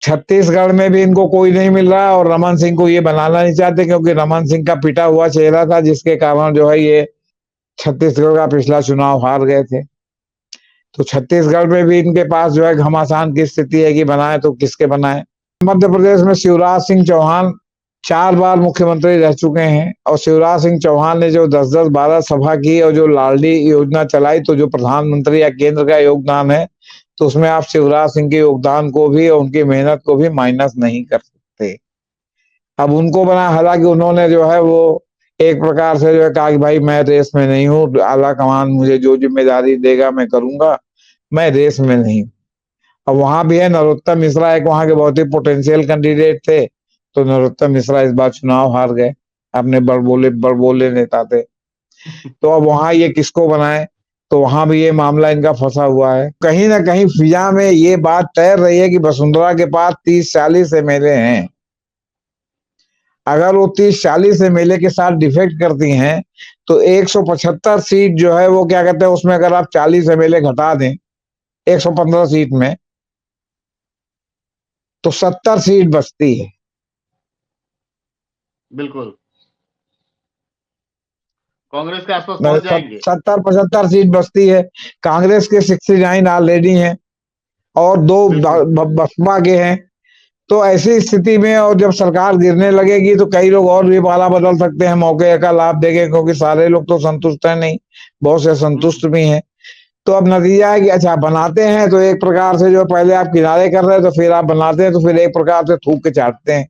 छत्तीसगढ़ में भी इनको कोई नहीं मिल रहा और रमन सिंह को ये बनाना नहीं चाहते, क्योंकि रमन सिंह का पिटा हुआ चेहरा था, जिसके कारण जो है ये छत्तीसगढ़ का पिछला चुनाव हार गए थे। तो छत्तीसगढ़ में भी इनके पास जो है घमासान की स्थिति है कि बनाए तो किसके बनाए। मध्य प्रदेश में शिवराज सिंह चौहान 4 बार मुख्यमंत्री रह चुके हैं, और शिवराज सिंह चौहान ने जो 10-10 12 सभा की और जो लाडली योजना चलाई, तो जो प्रधानमंत्री या केंद्र का योगदान है, तो उसमें आप शिवराज सिंह के योगदान को भी और उनकी मेहनत को भी माइनस नहीं कर सकते। अब उनको बना, हालांकि उन्होंने जो है वो एक प्रकार से जो है कहा कि भाई मैं रेस में नहीं हूँ, आला कमान मुझे जो जिम्मेदारी देगा मैं करूंगा, मैं रेस में नहीं। अब वहां भी है नरोत्तम मिश्रा, एक वहां के बहुत ही पोटेंशियल कैंडिडेट थे, तो नरोत्तम मिश्रा इस बार चुनाव हार गए, अपने बड़बोले नेता थे। तो अब वहां ये किसको बनाए, तो वहां भी ये मामला इनका फंसा हुआ है। कहीं ना कहीं फिजा में ये बात तैर रही है कि वसुंधरा के पास 30-40 एमएलए हैं। अगर वो 30-40 एमएलए के साथ डिफेक्ट करती हैं, तो 175 सीट जो है वो क्या कहते हैं, उसमें अगर आप 40 एमएलए घटा दें 115 सीट में, तो 70 सीट बचती है। बिल्कुल कांग्रेस के आसपास पहुंच जाएंगे। 70-75 सीट बचती है। कांग्रेस के 69 ऑलरेडी हैं और 2 बसपा के हैं। तो ऐसी स्थिति में और जब सरकार गिरने लगेगी तो कई लोग और भी पाला बदल सकते हैं, मौके का लाभ देंगे, क्योंकि सारे लोग तो संतुष्ट है नहीं, बहुत से संतुष्ट भी हैं। तो अब नतीजा है कि अच्छा बनाते हैं तो एक प्रकार से जो पहले आप किनारे कर रहे हैं, तो फिर आप बनाते हैं तो फिर एक प्रकार से थूक के चाटते हैं।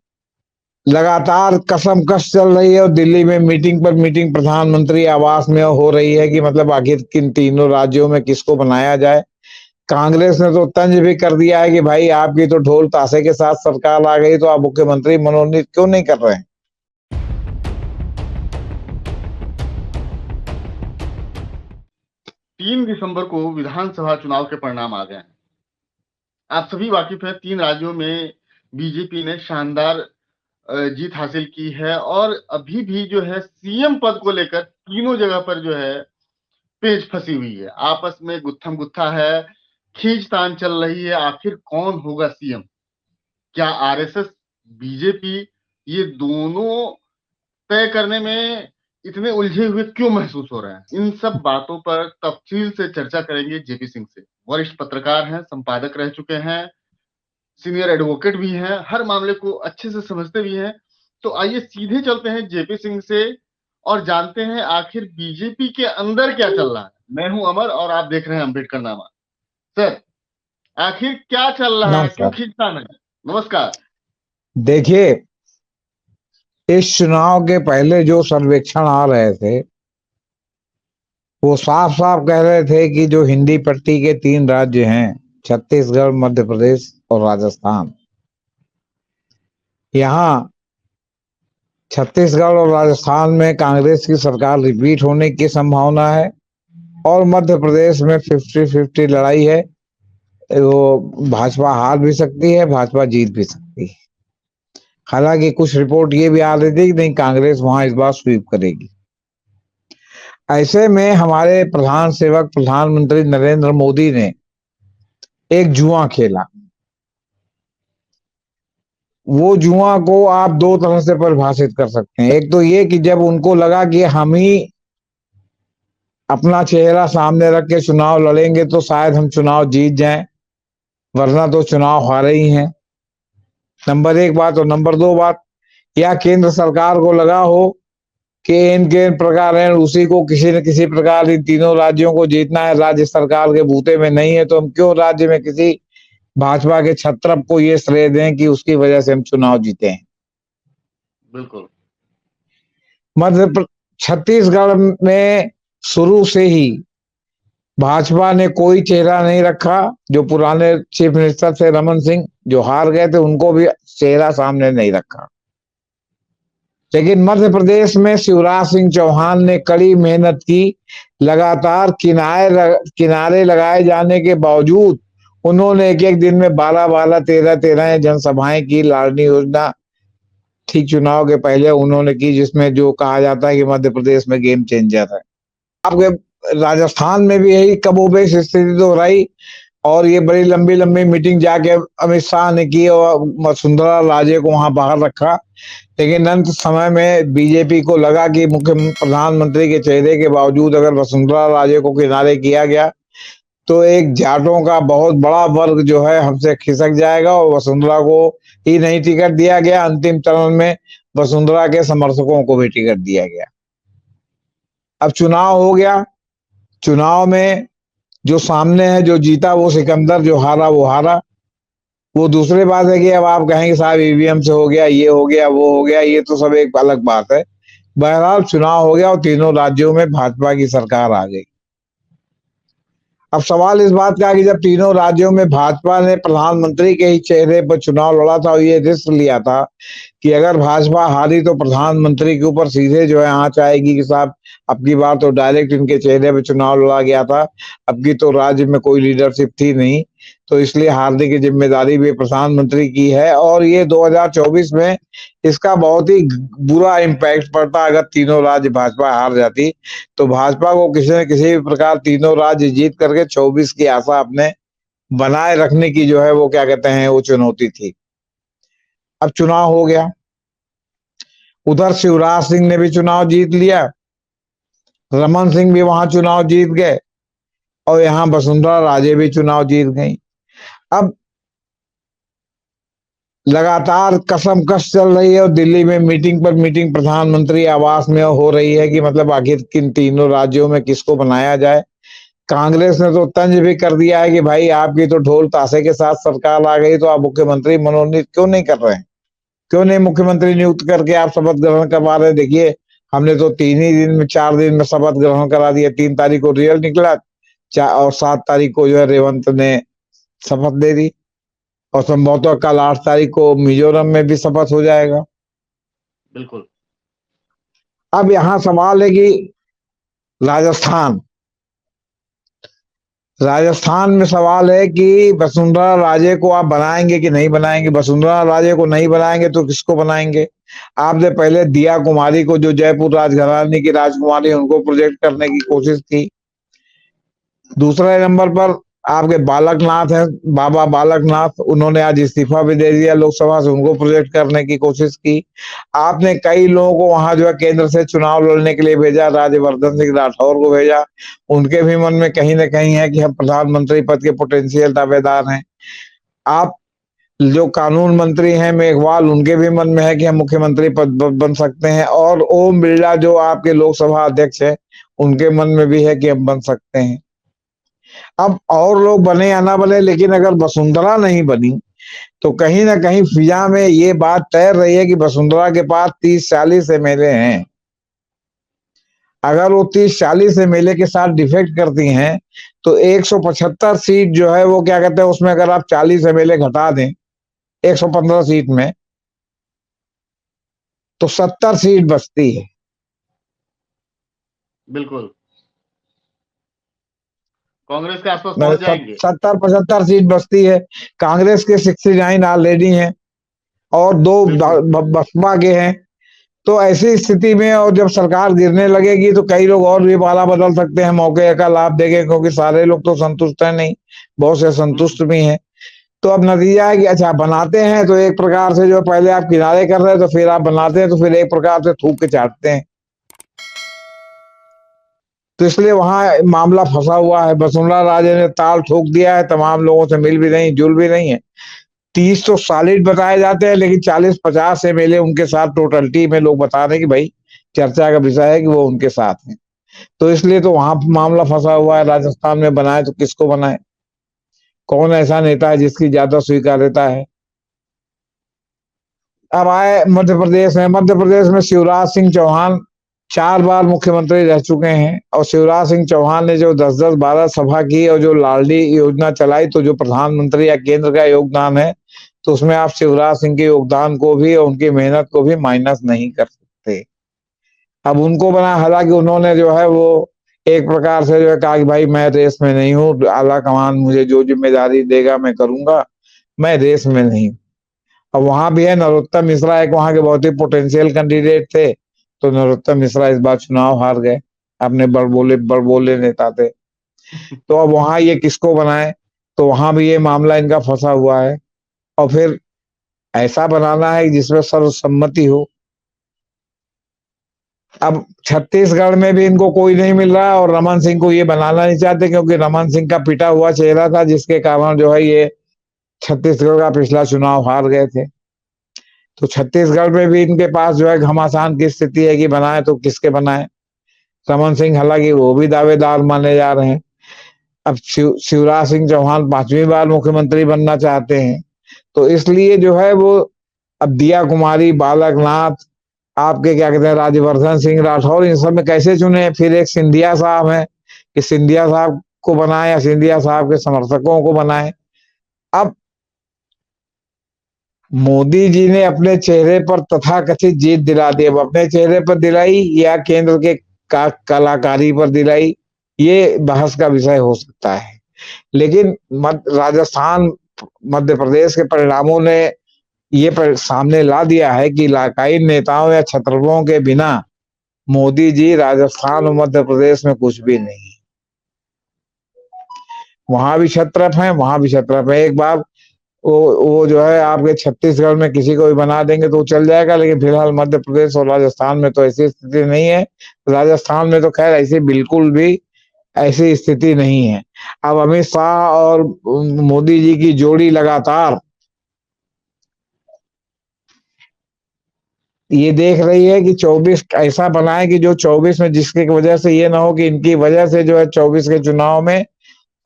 लगातार कसमकस चल रही है और दिल्ली में मीटिंग पर मीटिंग प्रधानमंत्री आवास में हो रही है कि मतलब आखिर किन तीनों राज्यों में किसको बनाया जाए। कांग्रेस ने तो तंज भी कर दिया है कि भाई आपकी तो ढोल ताशे के साथ सरकार आ गई, तो आप मुख्यमंत्री मनोनीत क्यों नहीं कर रहे हैं। 3 दिसंबर को विधानसभा चुनाव के परिणाम आ गए हैं। आप सभी वाकिफ हैं, 3 राज्यों में बीजेपी ने शानदार जीत हासिल की है और अभी भी जो है सीएम पद को लेकर तीनों जगह पर जो है पेच फंसी हुई है, आपस में गुत्थम गुत्था है, खींचतान चल रही है। आखिर कौन होगा सीएम? क्या आरएसएस, बीजेपी, ये दोनों तय करने में इतने उलझे हुए क्यों महसूस हो रहे हैं? इन सब बातों पर तफसील से चर्चा करेंगे जेपी सिंह से। वरिष्ठ पत्रकार हैं, संपादक रह चुके हैं, सीनियर एडवोकेट भी हैं, हर मामले को अच्छे से समझते भी हैं। तो आइए सीधे चलते हैं जेपी सिंह से और जानते हैं आखिर बीजेपी के अंदर क्या चल रहा है। मैं हूं अमर और आप देख रहे हैं अम्बेडकर नामा। सर, आखिर क्या चल रहा है, क्यों खींचतान है? नमस्कार। देखिए, इस चुनाव के पहले जो सर्वेक्षण आ रहे थे वो साफ साफ कह रहे थे कि जो हिंदी पट्टी के 3 राज्य हैं, छत्तीसगढ़, मध्य प्रदेश और राजस्थान, यहाँ छत्तीसगढ़ और राजस्थान में कांग्रेस की सरकार रिपीट होने की संभावना है और मध्य प्रदेश में 50-50 लड़ाई है। वो भाजपा हार भी सकती है, भाजपा जीत भी सकती है। हालांकि कुछ रिपोर्ट ये भी आ रही थी कि नहीं, कांग्रेस वहां इस बार स्वीप करेगी। ऐसे में हमारे प्रधान सेवक प्रधानमंत्री नरेंद्र मोदी ने एक जुआ खेला। वो जुआ को आप 2 तरह से परिभाषित कर सकते हैं। एक तो ये कि जब उनको लगा कि हम ही अपना चेहरा सामने रख के चुनाव लड़ेंगे तो शायद हम चुनाव जीत जाएं, वरना तो चुनाव हारे ही हैं। नंबर 1 बात। और नंबर 2 बात, या केंद्र सरकार को लगा हो कि इनके प्रकार है उसी को किसी न किसी प्रकार इन तीनों राज्यों को जीतना है, राज्य सरकार के बूते में नहीं है, तो हम क्यों राज्य में किसी भाजपा के छत्रप को ये श्रेय दें कि उसकी वजह से हम चुनाव जीते हैं। बिल्कुल। छत्तीसगढ़ में शुरू से ही भाजपा ने कोई चेहरा नहीं रखा। जो पुराने चीफ मिनिस्टर थे रमन सिंह, जो हार गए थे, उनको भी चेहरा सामने नहीं रखा। लेकिन मध्य प्रदेश में शिवराज सिंह चौहान ने कड़ी मेहनत की। लगातार किनारे लगाए जाने के बावजूद उन्होंने एक एक दिन में 12-12, 13-13 जनसभाएं की। लाडली योजना ठीक चुनाव के पहले उन्होंने की, जिसमें जो कहा जाता है कि मध्य प्रदेश में गेम चेंजर है। आपके राजस्थान में भी यही कमोबेश स्थिति दोहराई। और ये बड़ी लंबी लंबी मीटिंग जाके अमित शाह ने की और वसुंधरा राजे को वहां बाहर रखा। लेकिन अंत समय में बीजेपी को लगा कि मुख्य प्रधानमंत्री के चेहरे के बावजूद अगर वसुंधरा राजे को किनारे किया गया तो एक जाटों का बहुत बड़ा वर्ग जो है हमसे खिसक जाएगा, और वसुंधरा को ही नहीं टिकट दिया गया। अंतिम चरण में वसुंधरा के समर्थकों को भी टिकट दिया गया। अब चुनाव हो गया। चुनाव में जो सामने है, जो जीता वो सिकंदर, जो हारा वो हारा। वो दूसरी बात है कि अब आप कहेंगे साहब ईवीएम से हो गया, ये हो गया, वो हो गया, ये तो सब एक अलग बात है। बहरहाल चुनाव हो गया और तीनों राज्यों में भाजपा की सरकार आ गई। अब सवाल इस बात का है कि जब तीनों राज्यों में भाजपा ने प्रधानमंत्री के ही चेहरे पर चुनाव लड़ा था और ये रिस्क लिया था कि अगर भाजपा हारी तो प्रधानमंत्री के ऊपर सीधे जो है आंच आएगी कि साहब अब की बार तो डायरेक्ट इनके चेहरे पे चुनाव लड़ा गया था, अब की तो राज्य में कोई लीडरशिप थी नहीं, तो इसलिए हारने की जिम्मेदारी भी प्रधानमंत्री की है। और ये 2024 में इसका बहुत ही बुरा इम्पैक्ट पड़ता अगर तीनों राज्य भाजपा हार जाती। तो भाजपा को किसी न किसी भी प्रकार तीनों राज्य जीत करके 24 की आशा अपने बनाए रखने की जो है वो क्या कहते हैं वो चुनौती थी। अब चुनाव हो गया। उधर शिवराज सिंह ने भी चुनाव जीत लिया, रमन सिंह भी वहां चुनाव जीत गए, और यहाँ वसुंधरा राजे भी चुनाव जीत गई। अब लगातार कसमकस चल रही है और दिल्ली में मीटिंग पर मीटिंग प्रधानमंत्री आवास में हो रही है कि मतलब आखिर किन तीनों राज्यों में किसको बनाया जाए। कांग्रेस ने तो तंज भी कर दिया है कि भाई आपकी तो ढोल ताशे के साथ सरकार आ गई, तो आप मुख्यमंत्री मनोनीत क्यों नहीं कर रहे हैं, क्यों नहीं मुख्यमंत्री नियुक्त करके आप शपथ ग्रहण करवा रहे। देखिए हमने तो 3 ही दिन में 4 दिन में शपथ ग्रहण करा दिया। 3 तारीख को रिजल्ट निकला और 7 तारीख को जो है रेवंत ने शपथ दे दी, और संभवतः कल 8 तारीख को मिजोरम में भी शपथ हो जाएगा। बिल्कुल। अब यहाँ सवाल है कि राजस्थान राजस्थान में सवाल है कि वसुंधरा राजे को आप बनाएंगे कि नहीं बनाएंगे। वसुंधरा राजे को नहीं बनाएंगे तो किसको बनाएंगे। आपने पहले दिया कुमारी को, जो जयपुर राजघराने की राजकुमारी, उनको प्रोजेक्ट करने की कोशिश की। दूसरे नंबर पर आपके बालकनाथ हैं, बाबा बालकनाथ, उन्होंने आज इस्तीफा भी दे दिया लोकसभा से, उनको प्रोजेक्ट करने की कोशिश की। आपने कई लोगों को वहां जो है केंद्र से चुनाव लड़ने के लिए भेजा, राज्यवर्धन सिंह राठौर को भेजा, उनके भी मन में कहीं ना कहीं है कि हम प्रधानमंत्री पद के पोटेंशियल दावेदार हैं। आप जो कानून मंत्री हैं मेघवाल, उनके भी मन में है कि हम मुख्यमंत्री पद बन सकते हैं, और ओम बिरला जो आपके लोकसभा अध्यक्ष है, उनके मन में भी है कि हम बन सकते हैं। अब और लोग बने या ना बने, लेकिन अगर वसुंधरा नहीं बनी तो कहीं ना कहीं फिजा में ये बात तैर रही है कि वसुंधरा के पास 30-40 एमएलए हैं। अगर वो 30-40 एमएलए के साथ डिफेक्ट करती हैं तो 175 सीट जो है वो क्या कहते हैं उसमें अगर आप 40 एमएलए घटा दें 115 सीट में, तो 70 सीट बचती है। बिल्कुल। कांग्रेस के आसपास पहुंच जाएंगे। 70-75 सीट बचती है। कांग्रेस के 69 ऑलरेडी हैं और 2 बसपा के हैं। तो ऐसी स्थिति में और जब सरकार गिरने लगेगी तो कई लोग और भी पाला बदल सकते हैं, मौके का लाभ देंगे, क्योंकि सारे लोग तो संतुष्ट है नहीं, बहुत से संतुष्ट भी हैं। तो अब नतीजा है कि अच्छा बनाते हैं तो एक प्रकार से जो पहले आप किनारे कर रहे हैं, तो फिर आप बनाते हैं तो फिर एक प्रकार से थूक के चाटते हैं। तो इसलिए वहां मामला फंसा हुआ है। वसुंधरा राजे ने ताल ठोक दिया है, तमाम लोगों से मिल भी नहीं, जुल भी नहीं है। 30 तो सॉलिड बताए जाते हैं, लेकिन 40-50 एमएलए उनके साथ टोटलिटी में लोग बता रहे हैं कि भाई चर्चा का विषय है कि वो उनके साथ हैं। तो इसलिए तो वहां मामला फंसा हुआ है। राजस्थान में बनाए तो किसको बनाए, कौन ऐसा नेता है जिसकी ज्यादा स्वीकार्यता है। अब आए मध्य प्रदेश में। मध्य प्रदेश में शिवराज सिंह चौहान 4 बार मुख्यमंत्री रह चुके हैं, और शिवराज सिंह चौहान ने जो 10-10-12 सभा की और जो लाडली योजना चलाई, तो जो प्रधानमंत्री या केंद्र का योगदान है, तो उसमें आप शिवराज सिंह के योगदान को भी और उनकी मेहनत को भी माइनस नहीं कर सकते। अब उनको बना, हालांकि उन्होंने जो है वो एक प्रकार से जो है कहा कि भाई मैं रेस में नहीं हूँ, आला कमान मुझे जो जिम्मेदारी देगा मैं करूंगा, मैं रेस में नहीं। अब वहां भी है नरोत्तम मिश्रा, एक वहां के बहुत ही पोटेंशियल कैंडिडेट थे, तो नरोत्तम मिश्रा इस बार चुनाव हार गए। अपने बड़बोले नेता थे। तो अब वहां ये किसको बनाए, तो वहां भी ये मामला इनका फंसा हुआ है। और फिर ऐसा बनाना है जिसमें सर्वसम्मति हो। अब छत्तीसगढ़ में भी इनको कोई नहीं मिल रहा और रमन सिंह को ये बनाना नहीं चाहते, क्योंकि रमन सिंह का पिटा हुआ चेहरा था, जिसके कारण जो है ये छत्तीसगढ़ का पिछला चुनाव हार गए थे। तो छत्तीसगढ़ में भी इनके पास जो है घमासान की स्थिति है कि बनाए तो किसके बनाए। रमन सिंह हालांकि वो भी दावेदार माने जा रहे हैं। अब शिवराज सिंह चौहान 5वीं बार मुख्यमंत्री बनना चाहते हैं, तो इसलिए जो है वो अब दिया कुमारी, बालकनाथ, आपके क्या कहते हैं राज्यवर्धन सिंह राठौर, इन सब में कैसे चुने। फिर एक सिंधिया साहब है कि सिंधिया साहब को बनाए या सिंधिया साहब के समर्थकों को बनाए। अब मोदी जी ने अपने चेहरे पर तथाकथित जीत दिला दी। अब अपने चेहरे पर दिलाई या केंद्र के कलाकारी पर दिलाई, ये बहस का विषय हो सकता है। लेकिन राजस्थान, मध्य प्रदेश के परिणामों ने ये सामने ला दिया है कि इलाकाई नेताओं या छत्रपों के बिना मोदी जी राजस्थान और मध्य प्रदेश में कुछ भी नहीं। वहां भी क्षत्रप है, वहां भी क्षत्रप है। एक बार वो जो है आपके छत्तीसगढ़ में किसी को भी बना देंगे तो चल जाएगा, लेकिन फिलहाल मध्य प्रदेश और राजस्थान में तो ऐसी स्थिति नहीं है। राजस्थान में तो खैर ऐसी बिल्कुल भी ऐसी स्थिति नहीं है। अब अमित शाह और मोदी जी की जोड़ी लगातार ये देख रही है कि 24 ऐसा बनाए कि जो 24 में, जिसकी वजह से ये ना हो कि इनकी वजह से जो है 24 के चुनाव में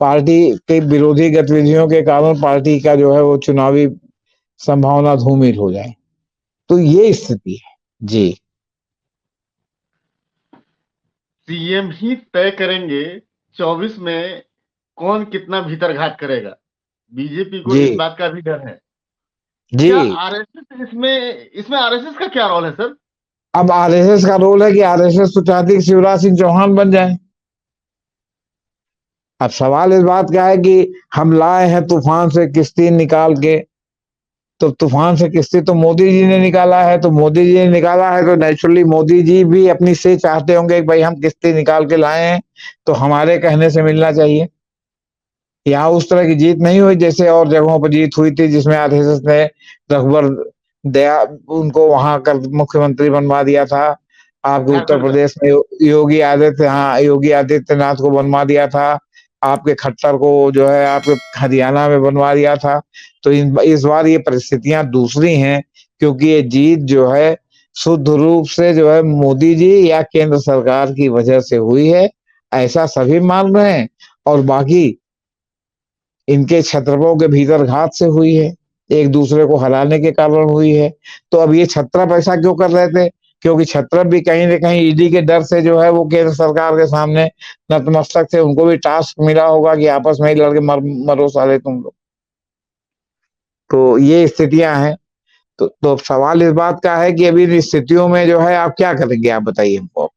पार्टी के विरोधी गतिविधियों के कारण पार्टी का जो है वो चुनावी संभावना धूमिल हो जाए। तो ये स्थिति है जी। सीएम ही तय करेंगे 24 में कौन कितना भीतरघात करेगा। बीजेपी को जी इस बात का भी डर है। जी। क्या आरएसएस इसमें इसमें आरएसएस का क्या रोल है सर? अब आरएसएस का रोल है कि आरएसएस तो चाहती है कि शिवराज सिंह चौहान बन जाए। अब सवाल इस बात का है कि हम लाए हैं तूफान से किश्ती निकाल के, तो तूफान से किश्ती तो मोदी जी ने निकाला है, तो मोदी जी ने निकाला है तो नेचुरली मोदी जी भी अपनी से चाहते होंगे कि भाई हम किश्ती निकाल के लाए हैं तो हमारे कहने से मिलना चाहिए। यहाँ उस तरह की जीत नहीं हुई जैसे और जगहों पर जीत हुई थी, जिसमें आरएसएस ने रघुवर दया उनको वहां कर मुख्यमंत्री बनवा दिया था। आपके उत्तर झारखंड का। प्रदेश में योगी आदित्यनाथ को बनवा दिया था। आपके खट्टर को जो है आपके हरियाणा में बनवा दिया था। तो इस बार ये परिस्थितियां दूसरी हैं, क्योंकि ये जीत जो है शुद्ध रूप से जो है मोदी जी या केंद्र सरकार की वजह से हुई है, ऐसा सभी मान रहे हैं। और बाकी इनके छत्रपों के भीतर घात से हुई है, एक दूसरे को हराने के कारण हुई है। तो अब ये छत्रप ऐसा क्यों कर रहे थे? क्योंकि छत्रप भी कहीं ना कहीं ईडी के डर से जो है वो केंद्र सरकार के सामने नतमस्तक थे। उनको भी टास्क मिला होगा कि आपस में ही लड़के मरो साले तुम लोग। तो ये स्थितियां हैं। तो सवाल इस बात का है कि अभी इन स्थितियों में जो है आप क्या करेंगे, आप बताइए हमको।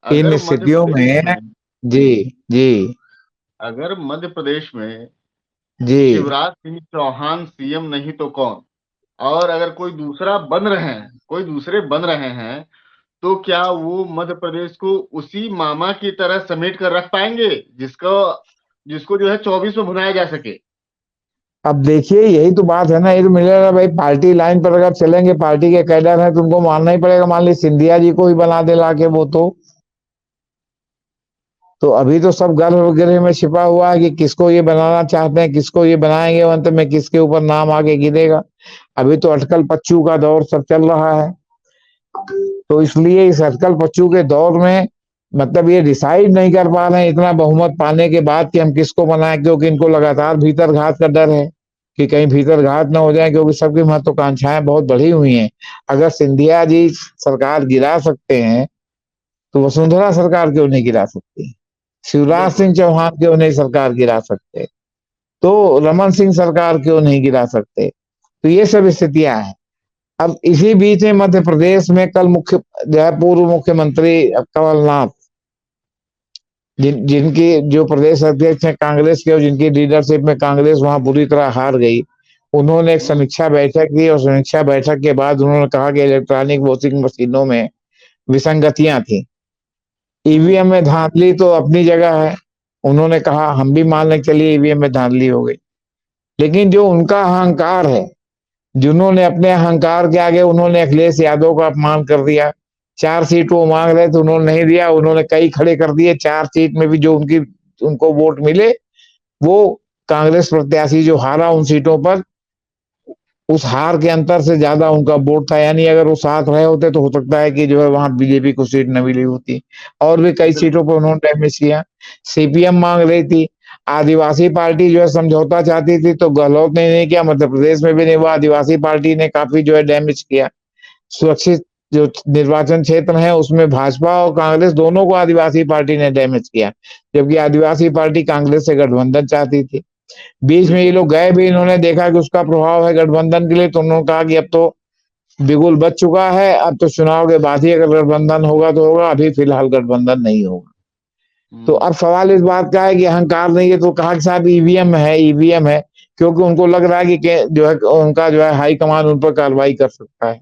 अगर इन मध्य स्थितियों प्रदेश में में जी जी अगर मध्य प्रदेश में जी। शिवराज सिंह चौहान सीएम नहीं तो कौन, और अगर कोई दूसरे बन रहे हैं, तो क्या वो मध्य प्रदेश को उसी मामा की तरह समेट कर रख पाएंगे जिसको जिसको जो है 24 में भुनाया जा सके? अब देखिए यही तो बात है ना, ये तो मिलेगा भाई। पार्टी लाइन पर अगर चलेंगे, पार्टी के कैडर है, तुमको मानना ही पड़ेगा। मान ली सिंधिया जी को ही बना दे ला के वो तो अभी तो सब गर्भ में छिपा हुआ है कि किसको ये बनाना चाहते हैं, किसको ये बनाएंगे, अंत में किसके ऊपर नाम आके गिरेगा। अभी तो अटकल पच्चू का दौर सब चल रहा है। तो इसलिए इस अटकल पच्चू के दौर में मतलब ये डिसाइड नहीं कर पा रहे हैं इतना बहुमत पाने के बाद कि हम किसको बनाएं, क्योंकि इनको लगातार भीतर घात का डर है कि कहीं भीतर घात ना हो जाए, क्योंकि सबकी महत्वाकांक्षाएं बहुत बढ़ी हुई हैं। अगर सिंधिया जी सरकार गिरा सकते हैं तो वसुंधरा सरकार क्यों नहीं गिरा सकती? शिवराज बिल्कुल। सिंह चौहान क्यों नहीं सरकार गिरा सकते? तो रमन सिंह सरकार क्यों नहीं गिरा सकते? तो ये सब स्थितियां हैं। अब इसी बीच में मध्य प्रदेश में कल जो है पूर्व मुख्यमंत्री कमलनाथ, जिनकी जो प्रदेश अध्यक्ष हैं कांग्रेस के और जिनकी लीडरशिप में कांग्रेस वहां बुरी तरह हार गई, उन्होंने एक हम्म, समीक्षा बैठक की और समीक्षा बैठक के बाद उन्होंने कहा कि इलेक्ट्रॉनिक वोटिंग मशीनों में विसंगतियां थी। हम्म, ईवीएम में धांधली तो अपनी जगह है, उन्होंने कहा हम भी मान लें चलिए ईवीएम में धांधली हो गई, लेकिन जो उनका अहंकार है, जिन्होंने अपने अहंकार के आगे उन्होंने अखिलेश यादव का अपमान कर दिया। 4 सीट वो मांग रहे थे, उन्होंने नहीं दिया, उन्होंने कई खड़े कर दिए। 4 सीट में भी जो उनको वोट मिले, वो कांग्रेस प्रत्याशी जो हारा उन सीटों पर, उस हार के अंतर से ज्यादा उनका वोट था। यानी अगर वो साथ रहे होते तो हो सकता है कि जो है वहां बीजेपी को सीट न मिली होती। और भी कई सीटों बिल्कुल। पर उन्होंने डैमेज किया। सीपीएम मांग रही थी, आदिवासी पार्टी जो है समझौता चाहती थी, तो गहलोत ने नहीं किया, मध्य प्रदेश में भी नहीं हुआ। आदिवासी पार्टी ने काफी जो है डैमेज किया। सुरक्षित जो निर्वाचन क्षेत्र है उसमें भाजपा और कांग्रेस दोनों को आदिवासी पार्टी ने डैमेज किया, जबकि आदिवासी पार्टी कांग्रेस से गठबंधन चाहती थी। बीच में ये बिल्कुल। लोग गए भी, इन्होंने देखा कि उसका प्रभाव है गठबंधन के लिए, तो उन्होंने कहा कि अब तो बिगुल बच चुका है, अब तो चुनाव के बाद ही अगर गठबंधन होगा तो होगा, अभी फिलहाल गठबंधन नहीं होगा। तो हम्म। अब सवाल इस बात का है कि अहंकार नहीं है, तो कहा कि साहब ईवीएम है, ईवीएम है, क्योंकि उनको लग रहा है कि जो है उनका जो है हाईकमान उन पर कार्रवाई कर सकता है।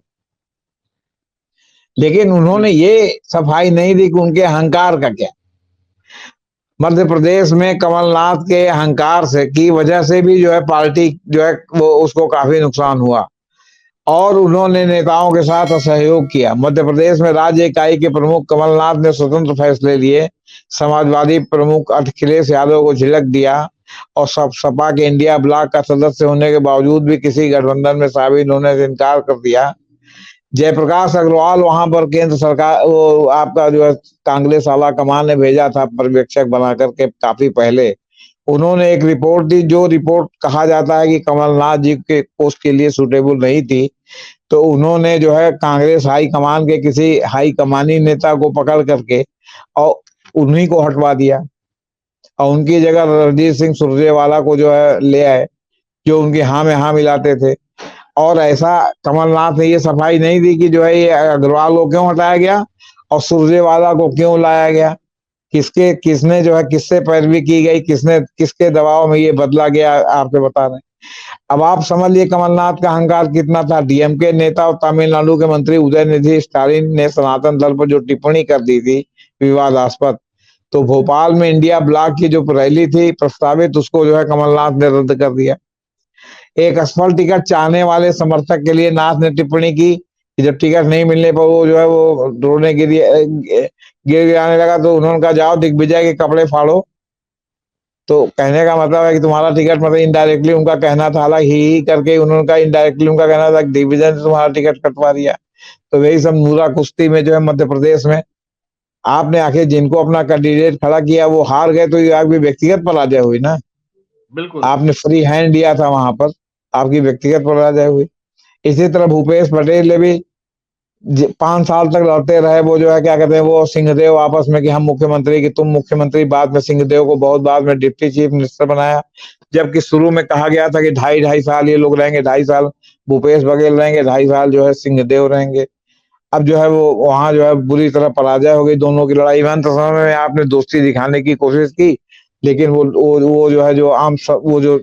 लेकिन उन्होंने बिल्कुल। ये सफाई नहीं दी कि उनके अहंकार का क्या। मध्य प्रदेश में कमलनाथ के अहंकार से की वजह से भी जो है पार्टी जो है वो उसको काफी नुकसान हुआ, और उन्होंने नेताओं के साथ असहयोग किया। मध्य प्रदेश में राज्य इकाई के प्रमुख कमलनाथ ने स्वतंत्र फैसले लिए, समाजवादी प्रमुख अखिलेश यादव को झिलक दिया, और सपा के इंडिया ब्लॉक का सदस्य होने के बावजूद भी किसी गठबंधन में शामिल होने से इनकार कर दिया। जयप्रकाश अग्रवाल वहां पर केंद्र सरकार, वो आपका जो है कांग्रेस आला कमान ने भेजा था पर्यवेक्षक बना करके काफी पहले। उन्होंने एक रिपोर्ट दी, जो रिपोर्ट कहा जाता है कि कमलनाथ जी के पोस्ट के लिए सुटेबल नहीं थी। तो उन्होंने जो है कांग्रेस हाई कमान के किसी हाई कमानी नेता को पकड़ करके और उन्हीं को हटवा दिया, और उनकी जगह रणजीत सिंह सुरजेवाला को जो है ले आए, जो उनकी हाँ में हाँ मिलाते थे। और ऐसा कमलनाथ ने ये सफाई नहीं दी कि जो है ये अग्रवाल को क्यों हटाया गया और सुरजेवाला को क्यों लाया गया, किसके किसने जो है किससे पैरवी की गई, किसने किसके दबाव में ये बदला गया, आपसे बता रहे हैं। अब आप समझ लिए कमलनाथ का अहंकार कितना था। डीएमके नेता और तमिलनाडु के मंत्री उदयनिधि स्टालिन ने सनातन दल पर जो टिप्पणी कर दी थी विवादास्पद, तो भोपाल में इंडिया ब्लॉक की जो रैली थी प्रस्तावित, उसको जो है कमलनाथ ने रद्द कर दिया। एक असफल टिकट चाहने वाले समर्थक के लिए नाथ ने टिप्पणी की कि जब टिकट नहीं मिलने पर वो जो है वो रोने गिर गिराने लगा, तो उन्होंने कहा जाओ दिग्विजय के कपड़े फाड़ो। तो कहने का मतलब है कि तुम्हारा टिकट, मतलब इनडायरेक्टली उनका कहना था, हालांकि ही करके उन्होंने कहा, इनडायरेक्टली उनका कहना था दिग्विजय ने तुम्हारा टिकट कटवा दिया। तो वही सब नूरा कुश्ती में जो है मध्य प्रदेश में आपने आखिर जिनको अपना कैंडिडेट खड़ा किया वो हार गए, तो ये आपकी व्यक्तिगत पराजय हुई ना। बिल्कुल। आपने फ्री हैंड दिया था वहां पर, आपकी व्यक्तिगत पराजय हुई। इसी तरह भूपेश पटेल ने भी 5 साल तक लड़ते रहे, वो जो है क्या कहते हैं वो सिंहदेव आपस में कि हम मुख्यमंत्री, कि तुम मुख्यमंत्री, बाद में सिंहदेव को बहुत बाद में डिप्टी चीफ मिनिस्टर बनाया। जबकि शुरू में कहा गया था कि 2.5 साल ये लोग रहेंगे, 2.5 साल भूपेश बघेल रहेंगे, 2.5 साल जो है सिंहदेव रहेंगे। अब जो है वो वहां जो है बुरी तरह पराजय हो गई दोनों की लड़ाई में। अंत समय में आपने दोस्ती दिखाने की कोशिश की, लेकिन वो जो है जो आम वो जो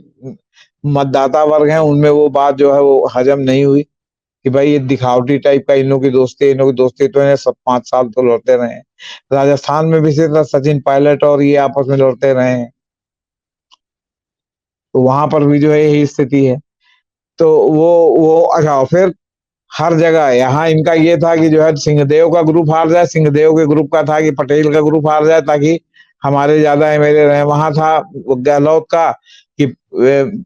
मतदाता वर्ग है उनमें वो बात जो है वो हजम नहीं हुई कि भाई ये दिखावटी टाइप का इन लोगों की दोस्ती है। इन लोगों की दोस्ती तो है, सब 5 साल तो लड़ते रहे हैं। राजस्थान में भी इसी तरह सचिन पायलट और ये आपस में लड़ते रहे हैं, तो वहां पर भी जो है यही स्थिति है। तो वो अच्छा, फिर हर जगह यहाँ इनका ये था कि जो है सिंहदेव का ग्रुप हार जाए, सिंहदेव के ग्रुप का था कि पटेल का ग्रुप हार जाए ताकि हमारे ज्यादा एमएलए रहे। वहां था गहलोत का कि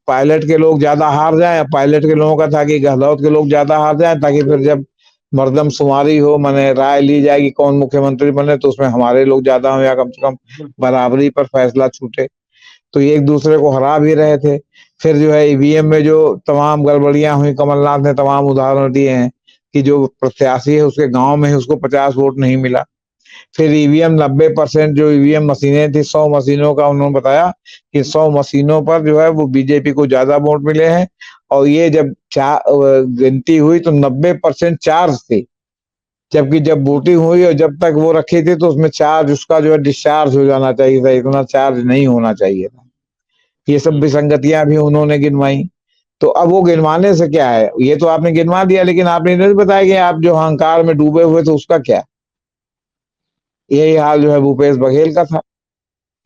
पायलट के लोग ज्यादा हार जाए, पायलट के लोगों का था कि गहलोत के लोग ज्यादा हार जाए, ताकि फिर जब मर्दमशुमारी हो, माने राय ली जाएगी कौन मुख्यमंत्री बने, तो उसमें हमारे लोग ज्यादा हो या कम से कम बिल्कुल। बराबरी पर फैसला छूटे। तो ये एक दूसरे को हरा भी रहे थे। फिर जो है ईवीएम में जो तमाम गड़बड़ियां हुई, कमलनाथ ने तमाम उदाहरण दिए हैं कि जो प्रत्याशी है उसके गांव में ही उसको 50 वोट नहीं मिला। फिर ईवीएम 90% जो ईवीएम मशीनें थी, 100 मशीनों का उन्होंने बताया कि 100 मशीनों पर जो है वो बीजेपी को ज्यादा वोट मिले हैं। और ये जब गिनती हुई तो 90% चार्ज थी, जबकि जब वोटिंग हुई और जब तक वो रखी थी तो उसमें चार्ज उसका जो है डिस्चार्ज हो जाना चाहिए था, इतना चार्ज नहीं होना चाहिए था। ये सब विसंगतियां भी उन्होंने गिनवाई। तो अब वो गिनवाने से क्या है, ये तो आपने गिनवा दिया, लेकिन आपने नहीं बताया कि आप जो अहंकार में डूबे हुए थे उसका क्या। यही हाल जो है भूपेश बघेल का था।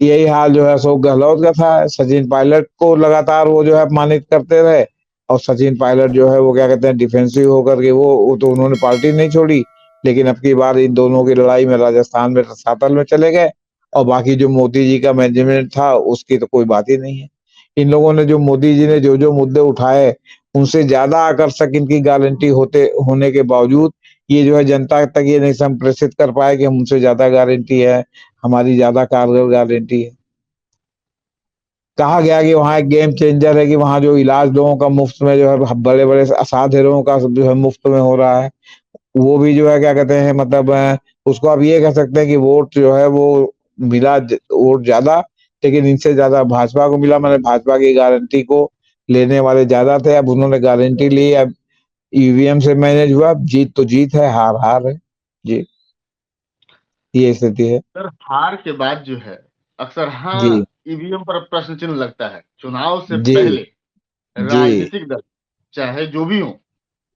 यही हाल जो है अशोक गहलोत का था। सचिन पायलट को लगातार वो जो है अपमानित करते रहे, और सचिन पायलट जो है वो क्या कहते हैं डिफेंसिव होकर के वो तो उन्होंने पार्टी नहीं छोड़ी, लेकिन अब की बार इन दोनों की लड़ाई में राजस्थान में रसातल में चले गए, और बाकी जो मोदी जी का मैनेजमेंट था उसकी तो कोई बात ही नहीं है। इन लोगों ने जो मोदी जी ने जो जो मुद्दे उठाए उनसे ज्यादा आकर्षक इनकी गारंटी होते होने के बावजूद ये जो है जनता तक ये नहीं संप्रेषित कर पाए कि हम उनसे ज्यादा गारंटी है, हमारी ज्यादा कारगर गारंटी है। कहा गया कि वहाँ एक गेम चेंजर है कि वहाँ जो इलाज लोगों का मुफ्त में जो है बड़े बड़े असाध्य रोगों का जो है मुफ्त में हो रहा है, वो भी जो है क्या कहते हैं मतलब उसको आप ये कह सकते हैं कि वोट जो है वो मिला वोट ज्यादा, लेकिन इनसे ज्यादा भाजपा को मिला। मैंने भाजपा की गारंटी को लेने वाले ज्यादा थे, अब उन्होंने गारंटी ली, अब ईवीएम से मैनेज हुआ, जीत तो जीत है, हार हार है। जी, ये स्थिति है। सर हार के बाद जो है अक्सर जी हाँ ईवीएम पर प्रश्न चिन्ह लगता है। चुनाव से जी पहले जी राजनीतिक दल चाहे जो भी हो,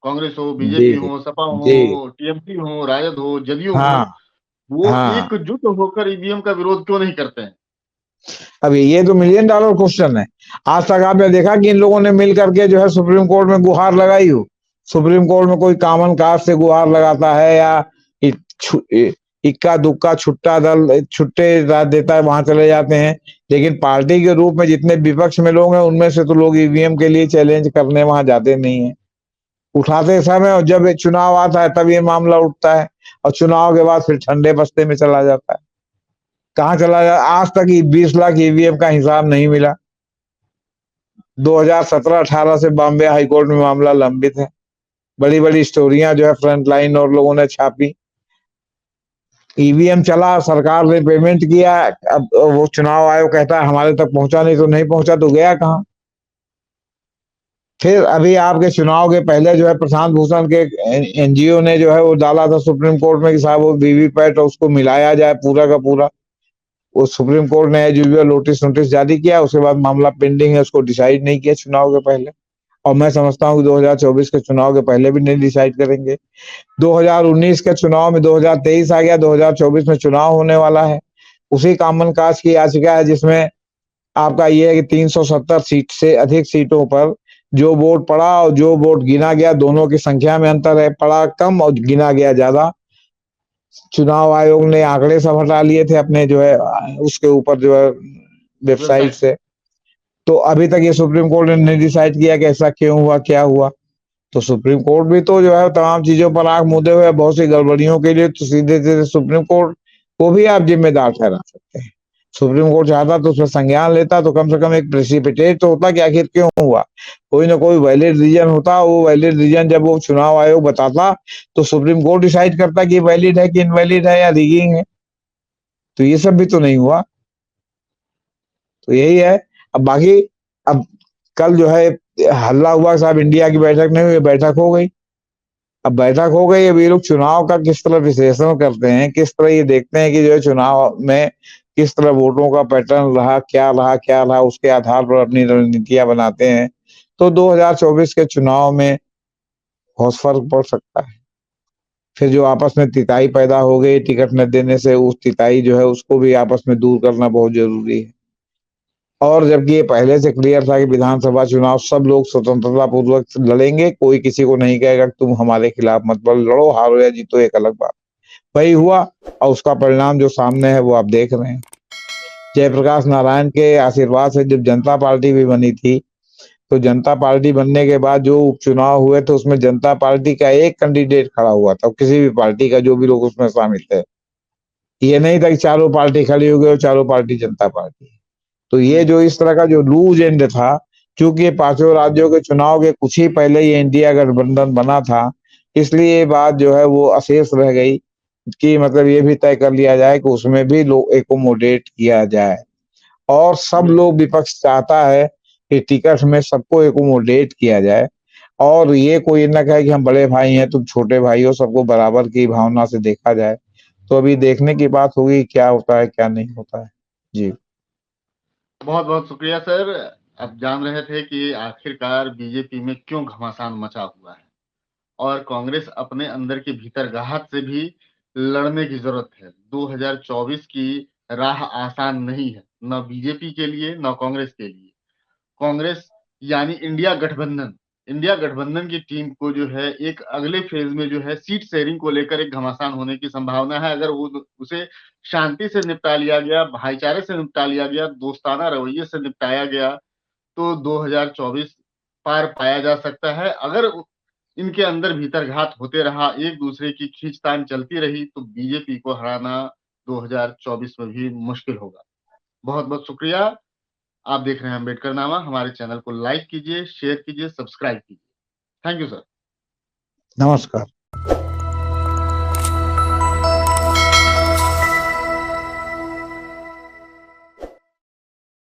कांग्रेस हो, जी बीजेपी हो, सपा जी हो, टीएमसी हो, राजद हो, जदयू हो, हाँ वो हाँ। एकजुट होकर ईवीएम का विरोध क्यों नहीं करते हैं? अब ये तो मिलियन डॉलर क्वेश्चन है। आज तक आपने देखा कि इन लोगों ने मिल करके जो है सुप्रीम कोर्ट में गुहार लगाई हो? सुप्रीम कोर्ट में कोई कॉमन काज से गुहार लगाता है, या इक्का दुक्का छुट्टा दल छुट्टे देता है, वहां चले जाते हैं। लेकिन पार्टी के रूप में जितने विपक्ष में लोग हैं उनमें से तो लोग ईवीएम के लिए चैलेंज करने वहां जाते नहीं है। उठाते समय, और जब चुनाव आता है तब ये मामला उठता है, और चुनाव के बाद फिर ठंडे बस्ते में चला जाता है। कहाँ चला जाता? आज तक 20 लाख ईवीएम का हिसाब नहीं मिला। 2017-18 से बॉम्बे हाईकोर्ट में मामला लंबित है। बड़ी बड़ी स्टोरियां जो है फ्रंट लाइन और लोगों ने छापी। ईवीएम चला, सरकार ने पेमेंट किया, अब वो चुनाव आयोग कहता है हमारे तक पहुंचा नहीं, तो नहीं पहुंचा तो गया कहाँ? फिर अभी आपके चुनाव के पहले जो है प्रशांत भूषण के एनजीओ ने जो है वो डाला था सुप्रीम कोर्ट में कि साहब वो वीवीपैट उसको मिलाया जाए पूरा का पूरा। वो सुप्रीम कोर्ट ने एज यूजुअल नोटिस नोटिस जारी किया, उसके बाद मामला पेंडिंग है, उसको डिसाइड नहीं किया चुनाव के पहले। और मैं समझता हूँ कि 2024 के चुनाव के पहले भी नहीं डिसाइड करेंगे। 2019 के चुनाव में 2023 आ गया, 2024 में चुनाव होने वाला है। उसी कॉमन काज की याचिका है जिसमें आपका ये है कि 370 सीट से अधिक सीटों पर जो वोट पड़ा और जो वोट गिना गया दोनों की संख्या में अंतर है, पड़ा कम और गिना गया ज्यादा। चुनाव आयोग ने आंकड़े सब हटा लिए थे अपने जो है उसके ऊपर जो है वेबसाइट वेबसाइट। से। तो अभी तक ये सुप्रीम कोर्ट ने नहीं डिसाइड किया कि ऐसा क्यों हुआ, क्या हुआ। तो सुप्रीम कोर्ट भी तो जो है तमाम चीजों पर आंख मूंदे हुए है। बहुत सी गड़बड़ियों के लिए तो सीधे सीधे सुप्रीम कोर्ट को भी आप जिम्मेदार ठहरा सकते हैं। सुप्रीम कोर्ट चाहता तो उसमें संज्ञान लेता, तो कम से कम एक प्रेसिपिटेट तो होता कि आखिर क्यों हुआ, कोई ना कोई वैलिड रीजन होता। वो वैलिड रीजन जब वो चुनाव आयोग बताता तो सुप्रीम कोर्ट डिसाइड करता कि वैलिड है कि इनवैलिड है या रिगिंग है। तो ये सब भी तो नहीं हुआ। तो यही है। अब बाकी, अब कल जो है हल्ला हुआ साहब इंडिया की बैठक नहीं हुई, बैठक हो गई। अब बैठक हो गई, अब ये लोग चुनाव का किस तरह विश्लेषण करते हैं, किस तरह ये देखते हैं कि जो है चुनाव में किस तरह वोटों का पैटर्न रहा, क्या रहा, उसके आधार पर अपनी रणनीतियां बनाते हैं। तो 2024 के चुनाव में बहुत फर्क पड़ सकता है। फिर जो आपस में तिताई पैदा हो गई टिकट न देने से, उस तिताई जो है उसको भी आपस में दूर करना बहुत जरूरी है। और जबकि ये पहले से क्लियर था कि विधानसभा चुनाव सब लोग स्वतंत्रता पूर्वक लड़ेंगे, कोई किसी को नहीं कहेगा कि तुम हमारे खिलाफ मत बोल, लड़ो, हारो या जीतो एक अलग बात। वही हुआ, और उसका परिणाम जो सामने है वो आप देख रहे हैं। जयप्रकाश नारायण के आशीर्वाद से जब जनता पार्टी भी बनी थी, तो जनता पार्टी बनने के बाद जो उपचुनाव हुए थे उसमें जनता पार्टी का एक कैंडिडेट खड़ा हुआ था, किसी भी पार्टी का जो भी लोग उसमें शामिल थे। ये नहीं था कि चारों पार्टी खड़ी हो गई और चारों पार्टी जनता पार्टी। तो ये जो इस तरह का जो लूज एंड था, क्योंकि पांचों राज्यों के चुनाव के कुछ ही पहले ये इंडिया गठबंधन बना था, इसलिए ये बात जो है वो अशेष रह गई कि मतलब ये भी तय कर लिया जाए कि उसमें भी लोग एकोमोडेट किया जाए। और सब लोग, विपक्ष चाहता है कि टिकट में सबको एकोमोडेट किया जाए, और ये कोई ना कहे कि हम बड़े भाई हैं तुम छोटे भाई हो, सबको बराबर की भावना से देखा जाए। तो अभी देखने की बात होगी क्या होता है क्या नहीं होता है। जी बहुत बहुत शुक्रिया सर। अब जान रहे थे कि आखिरकार बीजेपी में क्यों घमासान मचा हुआ है, और कांग्रेस अपने अंदर की भीतर गाहत से भी लड़ने की जरूरत है। 2024 की राह आसान नहीं है। न बीजेपी के लिए न कांग्रेस के लिए। कांग्रेस यानी इंडिया गठबंधन की टीम को जो है एक अगले फेज में जो है सीट शेयरिंग को लेकर एक घमासान होने की संभावना है। अगर वो उसे शांति से निपटा लिया गया, भाईचारे से निपटा लिया गया, दोस्ताना रवैये से निपटाया गया, तो 2024 पार पाया जा सकता है। अगर इनके अंदर भीतर घात होते रहा, एक दूसरे की खींचतान चलती रही, तो बीजेपी को हराना 2024 में भी मुश्किल होगा। बहुत बहुत शुक्रिया। आप देख रहे हैं अम्बेडकर नामा। हमारे चैनल को लाइक कीजिए, शेयर कीजिए, सब्सक्राइब कीजिए। Thank you sir. नमस्कार।